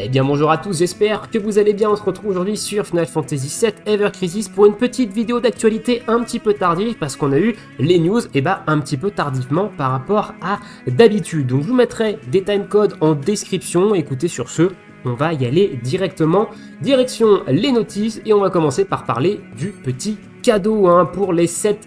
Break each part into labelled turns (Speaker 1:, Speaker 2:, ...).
Speaker 1: Eh bien bonjour à tous, j'espère que vous allez bien. On se retrouve aujourd'hui sur Final Fantasy VII Ever Crisis pour une petite vidéo d'actualité un petit peu tardive parce qu'on a eu les news un petit peu tardivement par rapport à d'habitude. Donc je vous mettrai des timecodes en description. Écoutez, sur ce, on va y aller directement. Direction les notices et on va commencer par parler du petit cadeau pour les 7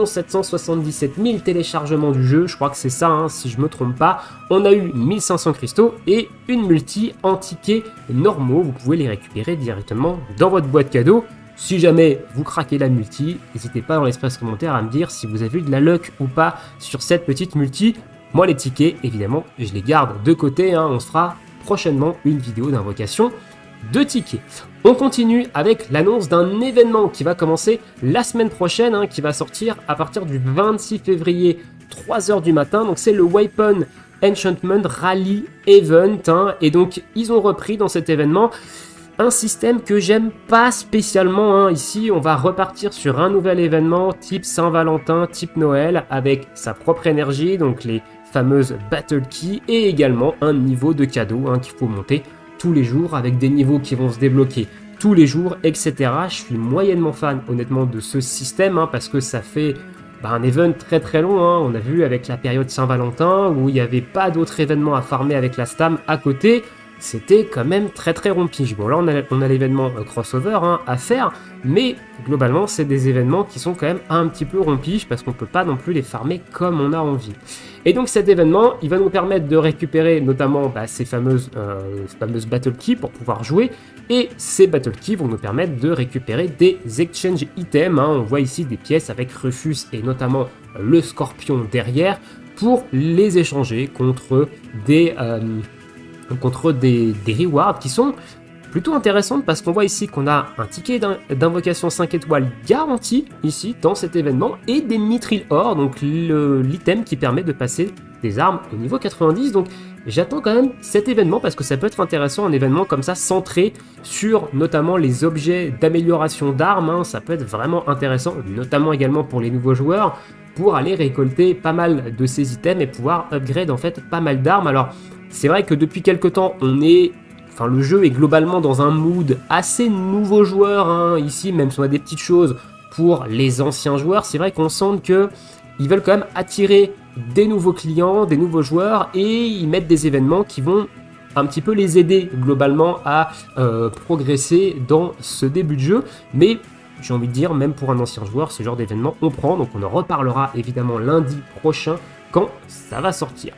Speaker 1: 777 000 téléchargements du jeu. Je crois que c'est ça, si je me trompe pas. On a eu 1500 cristaux et une multi en tickets normaux. Vous pouvez les récupérer directement dans votre boîte cadeau. Si jamais vous craquez la multi, n'hésitez pas dans l'espace commentaire à me dire si vous avez eu de la luck ou pas sur cette petite multi. Moi, les tickets, évidemment, je les garde de côté. On se fera prochainement une vidéo d'invocation de tickets. On continue avec l'annonce d'un événement qui va commencer la semaine prochaine, qui va sortir à partir du 26 février, 3h du matin. Donc c'est le Weapon Enchantment Rally Event. Et donc ils ont repris dans cet événement un système que j'aime pas spécialement. Ici, on va repartir sur un nouvel événement type Saint-Valentin, type Noël, avec sa propre énergie, donc les fameuses Battle Keys, et également un niveau de cadeau qu'il faut monter tous les jours, avec des niveaux qui vont se débloquer tous les jours, etc. Je suis moyennement fan, honnêtement, de ce système, parce que ça fait un event très long. On a vu avec la période Saint-Valentin, où il n'y avait pas d'autres événements à farmer avec la Stam à côté. C'était quand même très rompige. Bon, là, on a l'événement crossover à faire, mais globalement, c'est des événements qui sont quand même un petit peu rompiges parce qu'on peut pas non plus les farmer comme on a envie. Et donc, cet événement, il va nous permettre de récupérer notamment ces fameuses Battle Keys pour pouvoir jouer. Et ces Battle Keys vont nous permettre de récupérer des Exchange Items. On voit ici des pièces avec Rufus et notamment le Scorpion derrière pour les échanger contre des rewards qui sont plutôt intéressantes parce qu'on voit ici qu'on a un ticket d'invocation 5 étoiles garanti ici dans cet événement et des Mithril Ore, donc l'item qui permet de passer des armes au niveau 90. Donc j'attends quand même cet événement parce que ça peut être intéressant, un événement comme ça centré sur notamment les objets d'amélioration d'armes. Ça peut être vraiment intéressant, notamment également pour les nouveaux joueurs, pour aller récolter pas mal de ces items et pouvoir upgrade en fait pas mal d'armes. Alors c'est vrai que depuis quelques temps, le jeu est globalement dans un mood assez nouveau joueur. Ici, même si on a des petites choses pour les anciens joueurs, c'est vrai qu'on sent qu'ils veulent quand même attirer des nouveaux clients, des nouveaux joueurs, et ils mettent des événements qui vont un petit peu les aider globalement à progresser dans ce début de jeu. Mais j'ai envie de dire, même pour un ancien joueur, ce genre d'événement, on prend. Donc on en reparlera évidemment lundi prochain quand ça va sortir.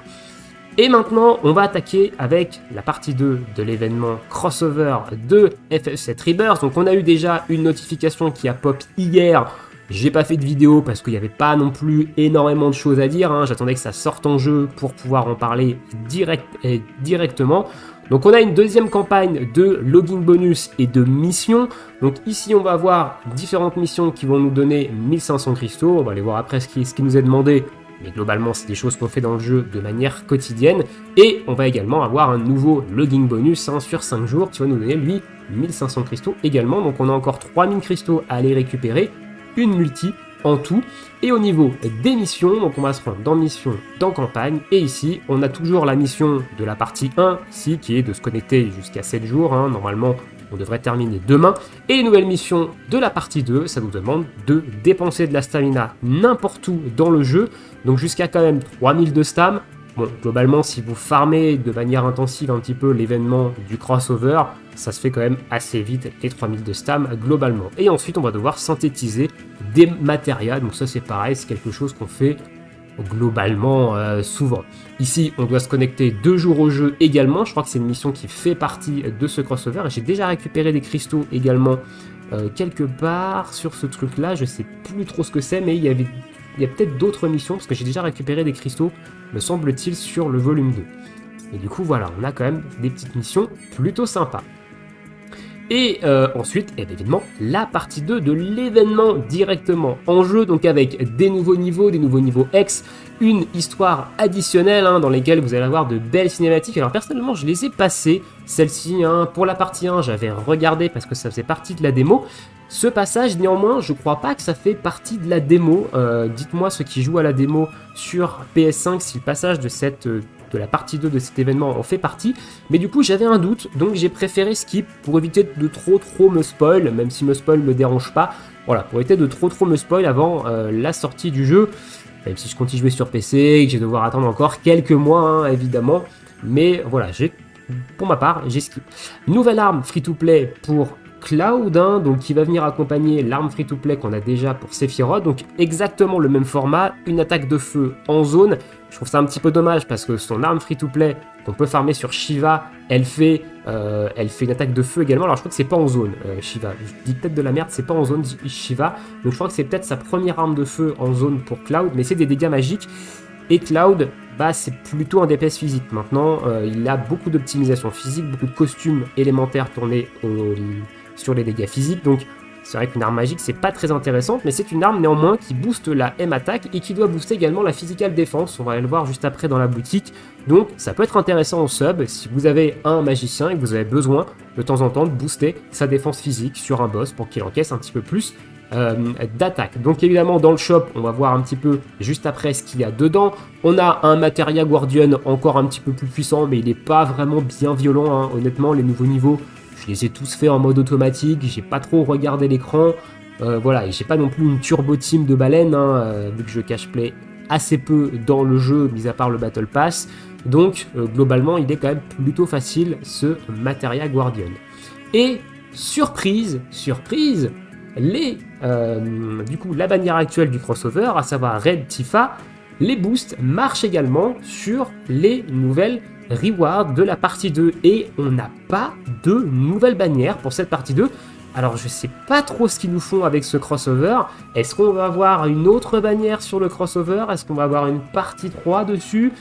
Speaker 1: Et maintenant, on va attaquer avec la partie 2 de l'événement crossover de FF7 Rebirth. Donc on a eu déjà une notification qui a pop hier. J'ai pas fait de vidéo parce qu'il n'y avait pas non plus énormément de choses à dire. J'attendais que ça sorte en jeu pour pouvoir en parler directement. Donc on a une deuxième campagne de login bonus et de missions. Donc ici on va avoir différentes missions qui vont nous donner 1500 cristaux. On va aller voir après ce qui nous est demandé. Mais globalement, c'est des choses qu'on fait dans le jeu de manière quotidienne. Et on va également avoir un nouveau login bonus sur 5 jours qui va nous donner, lui, 1500 cristaux également. Donc on a encore 3000 cristaux à aller récupérer, une multi en tout. Et au niveau des missions, donc on va se rendre dans mission, dans campagne. Et ici, on a toujours la mission de la partie 1, ici, qui est de se connecter jusqu'à 7 jours. Normalement, on devrait terminer demain. Et une nouvelle mission de la partie 2, ça nous demande de dépenser de la stamina n'importe où dans le jeu. Donc jusqu'à quand même 3000 de stam. Bon, globalement, si vous farmez de manière intensive un petit peu l'événement du crossover, ça se fait quand même assez vite, les 3000 de stam globalement. Et ensuite, on va devoir synthétiser des matérias. Donc ça, c'est pareil, c'est quelque chose qu'on fait globalement souvent. Ici, on doit se connecter 2 jours au jeu également. Je crois que c'est une mission qui fait partie de ce crossover. J'ai déjà récupéré des cristaux également quelque part sur ce truc-là. Je sais plus trop ce que c'est, mais il y a peut-être d'autres missions parce que j'ai déjà récupéré des cristaux, me semble-t-il, sur le volume 2. Et du coup, voilà, on a quand même des petites missions plutôt sympas. Et ensuite, évidemment, la partie 2 de l'événement directement en jeu, donc avec des nouveaux niveaux X, une histoire additionnelle dans lesquelles vous allez avoir de belles cinématiques. Alors personnellement, je les ai passées, celle-ci, pour la partie 1, j'avais regardé parce que ça faisait partie de la démo. Ce passage, néanmoins, je crois pas que ça fait partie de la démo. Dites-moi ceux qui jouent à la démo sur PS5 si le passage de de la partie 2 de cet événement en fait partie, mais du coup j'avais un doute, donc j'ai préféré skip pour éviter de trop me spoil, même si me spoil me dérange pas, voilà, pour éviter de trop me spoil avant la sortie du jeu, même si je continue à jouer sur PC et que je vais devoir attendre encore quelques mois, hein, évidemment, mais voilà, pour ma part, j'ai skip. Nouvelle arme free-to-play pour Cloud, hein, donc qui va venir accompagner l'arme free-to-play qu'on a déjà pour Sephiroth, donc exactement le même format, une attaque de feu en zone. Je trouve ça un petit peu dommage parce que son arme free-to-play qu'on peut farmer sur Shiva, elle fait une attaque de feu également. Alors je crois que c'est pas en zone, Shiva. Je dis peut-être de la merde, c'est pas en zone Shiva. Donc je crois que c'est peut-être sa première arme de feu en zone pour Cloud, mais c'est des dégâts magiques. Et Cloud, bah, c'est plutôt un DPS physique. Maintenant, il a beaucoup d'optimisation physique, beaucoup de costumes élémentaires tournés sur les dégâts physiques. Donc c'est vrai qu'une arme magique, c'est pas très intéressante, mais c'est une arme néanmoins qui booste la M attaque et qui doit booster également la physical défense. On va aller le voir juste après dans la boutique. Donc ça peut être intéressant en sub si vous avez un magicien et que vous avez besoin de temps en temps de booster sa défense physique sur un boss pour qu'il encaisse un petit peu plus d'attaque. Donc évidemment dans le shop on va voir un petit peu juste après ce qu'il y a dedans. On a un Materia Guardian encore un petit peu plus puissant, mais il n'est pas vraiment bien violent, hein. Honnêtement les nouveaux niveaux je les ai tous faits en mode automatique, j'ai pas trop regardé l'écran, voilà, et j'ai pas non plus une turbo team de baleine, hein, vu que je cache play assez peu dans le jeu, mis à part le Battle Pass. Donc globalement il est quand même plutôt facile ce Materia Guardian. Et surprise, du coup la bannière actuelle du crossover, à savoir Red Tifa, les boosts marchent également sur les nouvelles rewards de la partie 2 et on n'a pas de nouvelles bannières pour cette partie 2. Alors je sais pas trop ce qu'ils nous font avec ce crossover. Est-ce qu'on va avoir une autre bannière sur le crossover? Est-ce qu'on va avoir une partie 3 dessus?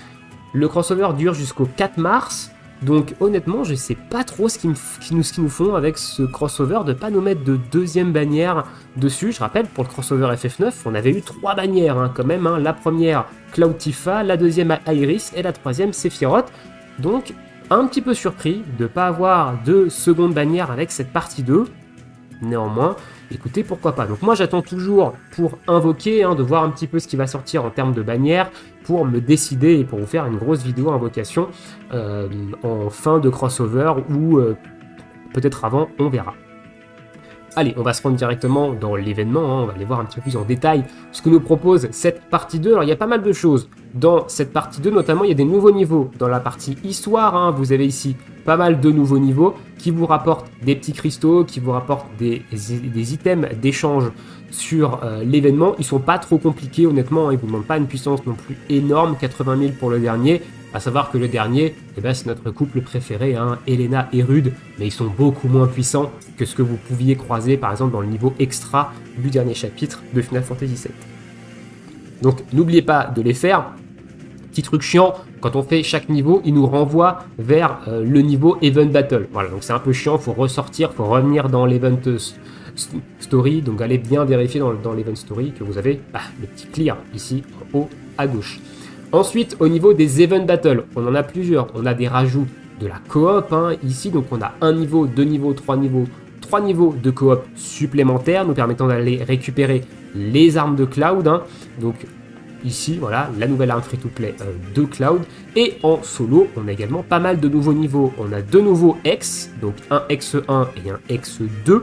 Speaker 1: Le crossover dure jusqu'au 4 mars. Donc honnêtement, je sais pas trop ce qu'ils nous font avec ce crossover, de pas nous mettre de deuxième bannière dessus. Je rappelle, pour le crossover FF9, on avait eu 3 bannières hein, quand même. Hein. La première, Cloud Tifa, la deuxième, Iris, et la troisième, Sephiroth. Donc un petit peu surpris de pas avoir de seconde bannière avec cette partie 2. Néanmoins, écoutez, pourquoi pas. Donc moi j'attends toujours pour invoquer, hein, de voir un petit peu ce qui va sortir en termes de bannières, pour me décider et pour vous faire une grosse vidéo invocation en fin de crossover ou peut-être avant, on verra. Allez, on va se rendre directement dans l'événement, hein, on va aller voir un petit peu plus en détail ce que nous propose cette partie 2. Alors il y a pas mal de choses dans cette partie 2, notamment il y a des nouveaux niveaux dans la partie histoire, hein. Vous avez ici pas mal de nouveaux niveaux qui vous rapportent des petits cristaux, qui vous rapportent des items d'échange sur l'événement. Ils sont pas trop compliqués honnêtement, ils vous demandent pas une puissance non plus énorme, 80 000 pour le dernier. À savoir que le dernier, eh ben, c'est notre couple préféré, hein, Elena et Rude, mais ils sont beaucoup moins puissants que ce que vous pouviez croiser par exemple dans le niveau extra du dernier chapitre de Final Fantasy VII. Donc n'oubliez pas de les faire. Petit truc chiant, quand on fait chaque niveau, il nous renvoie vers le niveau Event Battle. Voilà, donc c'est un peu chiant, il faut ressortir, il faut revenir dans l'Event Story, donc allez bien vérifier dans l'Event Story que vous avez le petit clear ici en haut à gauche. Ensuite, au niveau des Event Battle, on en a plusieurs. On a des rajouts de la coop hein, ici. Donc, on a un niveau, 2 niveaux, 3 niveaux de coop supplémentaires nous permettant d'aller récupérer les armes de Cloud. Hein. Donc, ici, voilà, la nouvelle arme free-to-play de Cloud. Et en solo, on a également pas mal de nouveaux niveaux. On a 2 nouveaux X, donc un X1 et un X2,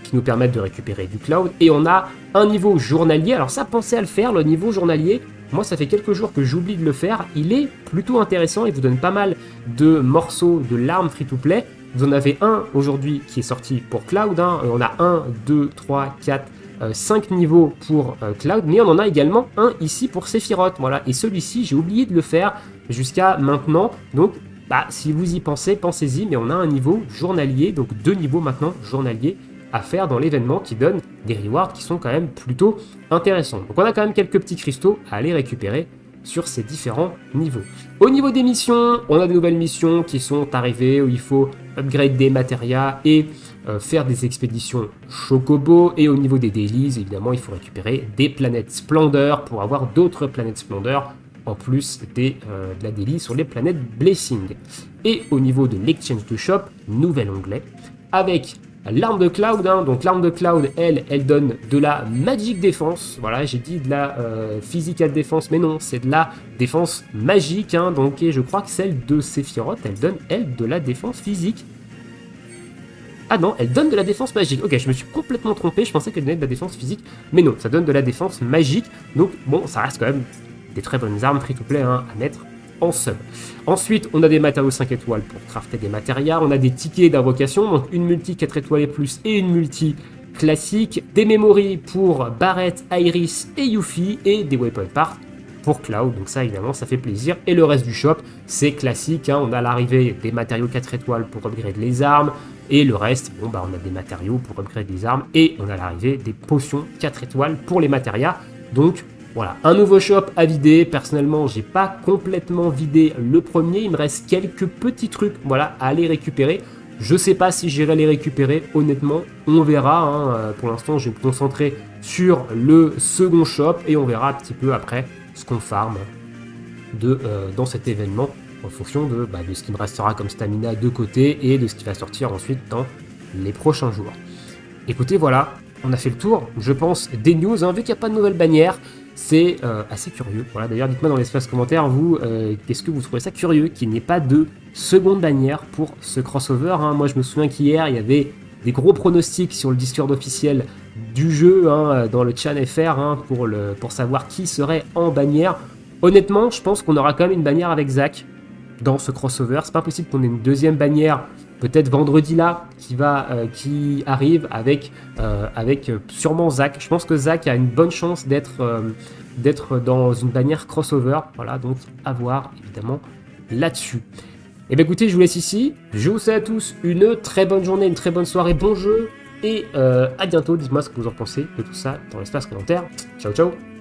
Speaker 1: qui nous permettent de récupérer du Cloud. Et on a un niveau journalier. Alors ça, pensez à le faire, le niveau journalier. Moi, ça fait quelques jours que j'oublie de le faire. Il est plutôt intéressant. Il vous donne pas mal de morceaux de l'arme free-to-play. Vous en avez un aujourd'hui qui est sorti pour Cloud. Hein. On a 1, 2, 3, 4, 5 niveaux pour Cloud. Mais on en a également un ici pour Sephiroth. Voilà. Et celui-ci, j'ai oublié de le faire jusqu'à maintenant. Donc, si vous y pensez, pensez-y. Mais on a un niveau journalier. Donc, 2 niveaux maintenant journaliers à faire dans l'événement qui donne des rewards qui sont quand même plutôt intéressants. Donc on a quand même quelques petits cristaux à aller récupérer sur ces différents niveaux. Au niveau des missions, on a de nouvelles missions qui sont arrivées où il faut upgrade des matérias et faire des expéditions Chocobo. Et au niveau des dailies, évidemment, il faut récupérer des planètes Splendeur pour avoir d'autres planètes Splendeur en plus de la daily sur les planètes Blessing. Et au niveau de l'exchange to shop, nouvel onglet avec l'arme de Cloud, hein. Donc l'arme de Cloud, elle donne de la magic défense. Voilà, j'ai dit de la physical défense, mais non, c'est de la défense magique, hein. Donc, et je crois que celle de Sephiroth, elle donne, elle, de la défense physique. Ah non, elle donne de la défense magique. Ok, je me suis complètement trompé, je pensais qu'elle donnait de la défense physique, mais non, ça donne de la défense magique. Donc bon, ça reste quand même des très bonnes armes free-to-play, hein, à mettre en sub. Ensuite, on a des matériaux 5 étoiles pour crafter des matérias, on a des tickets d'invocation, donc une multi 4 étoiles et plus et une multi classique, des memories pour Barret, Iris et Yuffie, et des weapon parts pour Cloud, donc ça évidemment ça fait plaisir. Et le reste du shop c'est classique, hein. On a l'arrivée des matériaux 4 étoiles pour upgrade les armes, et le reste, bon bah on a des matériaux pour upgrade les armes, et on a l'arrivée des potions 4 étoiles pour les matérias. Donc voilà, un nouveau shop à vider. Personnellement j'ai pas complètement vidé le premier, il me reste quelques petits trucs, voilà, à aller récupérer. Je sais pas si j'irai les récupérer, honnêtement, on verra, hein. Pour l'instant je vais me concentrer sur le second shop, et on verra un petit peu après ce qu'on farm dans cet événement en fonction de ce qui me restera comme stamina de côté et de ce qui va sortir ensuite dans les prochains jours. Écoutez, voilà, on a fait le tour, je pense, des news, hein. Vu qu'il n'y a pas de nouvelles bannières, c'est assez curieux. Voilà, d'ailleurs, dites-moi dans l'espace commentaire, vous, est-ce que vous trouvez ça curieux qu'il n'y ait pas de seconde bannière pour ce crossover, hein. Moi, je me souviens qu'hier, il y avait des gros pronostics sur le Discord officiel du jeu, hein, dans le chat FR, hein, pour savoir qui serait en bannière. Honnêtement, je pense qu'on aura quand même une bannière avec Zack dans ce crossover. C'est pas possible qu'on ait une deuxième bannière, peut-être vendredi là, qui arrive avec sûrement Zack. Je pense que Zack a une bonne chance d'être dans une bannière crossover. Voilà, donc à voir évidemment là-dessus. Et bien écoutez, je vous laisse ici. Je vous souhaite à tous une très bonne journée, une très bonne soirée, bon jeu. Et à bientôt, dites-moi ce que vous en pensez de tout ça dans l'espace commentaire. Ciao ciao.